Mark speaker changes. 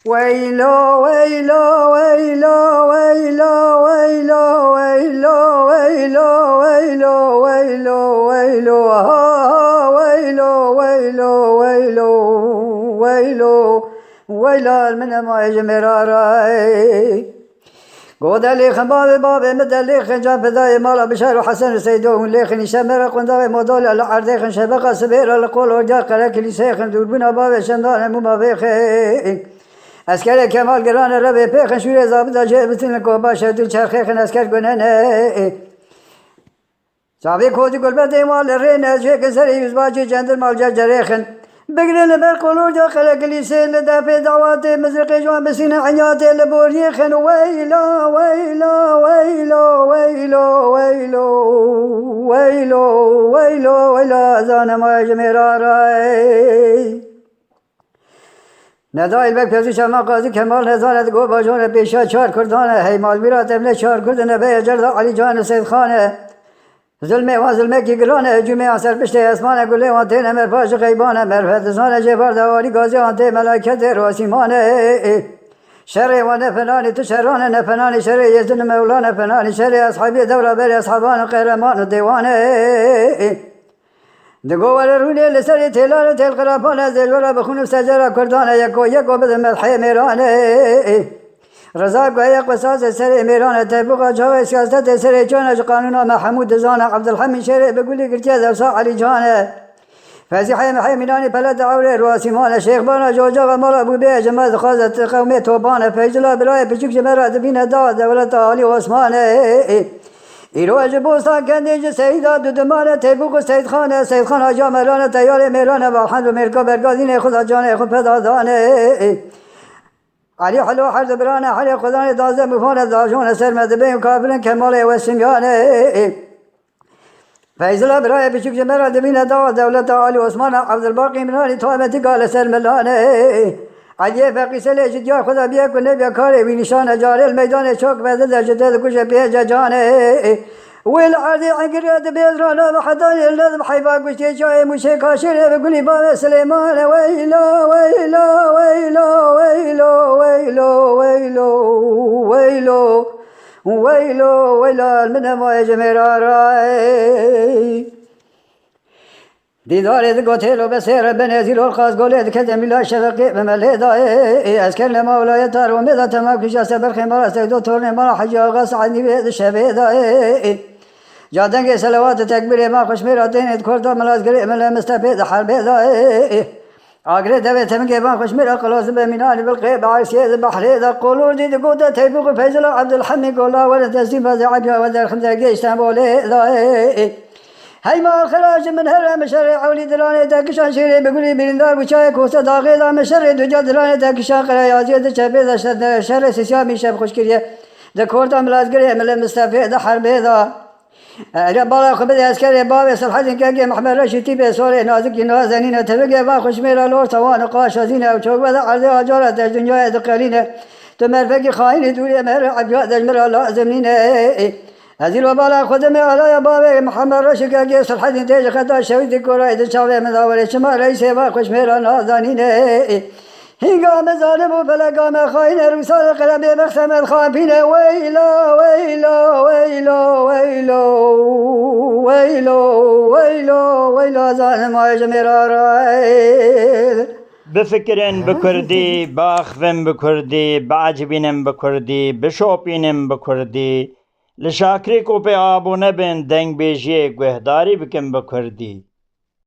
Speaker 1: ويلو ويلو ويلو ويلو ويلو ويلو ويلو ويلو ويلو ويلو ويلو ويلو ويلو ويلو ويلو من ما يجمراراي قود ليخن باب مدى ليخن جاب ذاي مالا بشار وحسن سيدون ليخن شمر قنداوي مودول على عرديخن شبقة سبير لقول ورجاء قلق لسيخن دوربنا باب شندان مبابيخن اسكر كمال گران ربي بيخن شوري زابطة جيبتن لكو باشا دل چرخيخن اسكر گنن صابي كودي قلبت مال الرين جيك سري يزباجي جندر مال جريخن بقرن بالقلور جو خلق لسين لدافع دعواتي مزرقي جوان بسين عنياتي لبوريخن ويلو ويلو ويلو ويلو ويلو ويلو ويلو ويلو زان ما جميراراي ندای البک پیزی شما قاضی کمال نزاند گو باجون پیشا چار کردانه هی مال میرات ابن چار کردنه به جرد علی جان سید خانه ظلمه و ظلمه کی گرانه جمعه اثر پشته اسمانه گله و تین مر پاش غیبانه مرفت زانه جبر دواری گازی آنته ملائکت راسیمانه شر و نفنانی تو شرانه نفنانی شر یزن مولانا فنانی شر اصحابی دوره بر اصحابان قهرمان و دیوانه دگوار رونه لسری تلال تل قرابانه زلورا بخون سجرا کردانه یکو بده ملحی میرانه رضا گویا قصاص سر میرانه تبقى جاوی سیاست سر جانه قانونا محمود زانه عبدالحمید شریع بگولی گرچه درسا علی جانه فزیحه محی مینانی پلد عوره رواسیمانه شیخ بانا جوجا و مال ابو بی جماعت خوازت قومی توبانه فیجلا برای پچک جمعه دبین دا دولت عالی عثمانه ایروج بوستا کندیج سیدا دودمانه تبوق سید خان آجا مرانه تیار میرانه و حد و مرکا برگازین خدا جانه خود پدادانه علی حلو حرد برانه حلی خدانه دازه مفانه داجون سرمد بین کابلن کمال و سمیانه فیضلا برای بچوک جمعه دبین دا دولت عالی عثمان عبدالباقی منانی طامتی قال سرملانه علی فقی سلی جدیا خدا بیا کنه بیا کاره بی نشانه جاره المیدان چوک بده در جده کشه پیجا جانه والعرض عقرية بيضرانا وحضاني اللذب حيفا قشتي جاي مشي كاشيري بقولي بابا سليمان ويلو ويلو ويلو ويلو ويلو ويلو ويلو ويلو ويلو من ما يجمراراي دیدار گوتلو بسیر بنزیل الخاص گولید که جمیلا شفقی بملیدا اسکر لمولای تار و میدا تمام کجا سبر خمار سیدو تور نمار حجی آقا سعدی بید شبیدا جادنگ سلوات تکبیر ما خوشمیراتین ادکورتا ملازگری مل مستفید حربیدا آگره دوی تمگی ما خوشمیر اقلاص بمینانی بالقیب عیسیز بحریدا قولور دید گوتا تیبوق فیزلا عبدالحمی قولا ولد تسیم فزعبیا ودر خمزگی استنبولی هی ما خراج من هر مشر عولی درانه تکشان شیری بگولی بریندار بچای کوسه داغی دا مشر دوجا درانه تکشان قریازی دچبی دا شر سیسیا میشب خوشگریه دا کورتا ملازگری مل مستفی دا حربی دا بالا خبد اسکری باب سلحدین که محمد رشیدی به سوری نازکی نازنین تبگی با خوشمیر لور توان قاشازین و چوک بدا عرض آجارت در دنیای دقلینه تو مرفقی خواهین دوری مهر عبیاد دجمر لازمینه هذه الوبالة خدمة على باب محمد رشيد كي صلحتي تيج خدا شويد كورايد شاوي مداور شما رئيس باخش ميرا نازانين هنگام ظالم وفلقام خاين رسال قلب بخسم الخافين ويلو ويلو ويلو ويلو ويلو ويلو ويلو ظالم ويجمرار
Speaker 2: بفكرن بكردي باخفن بكردي بعجبين بكردي بشوبين بكردي لشاکری کو پہ آبو نبین دنگ بیجیے گوہداری بکن بکردی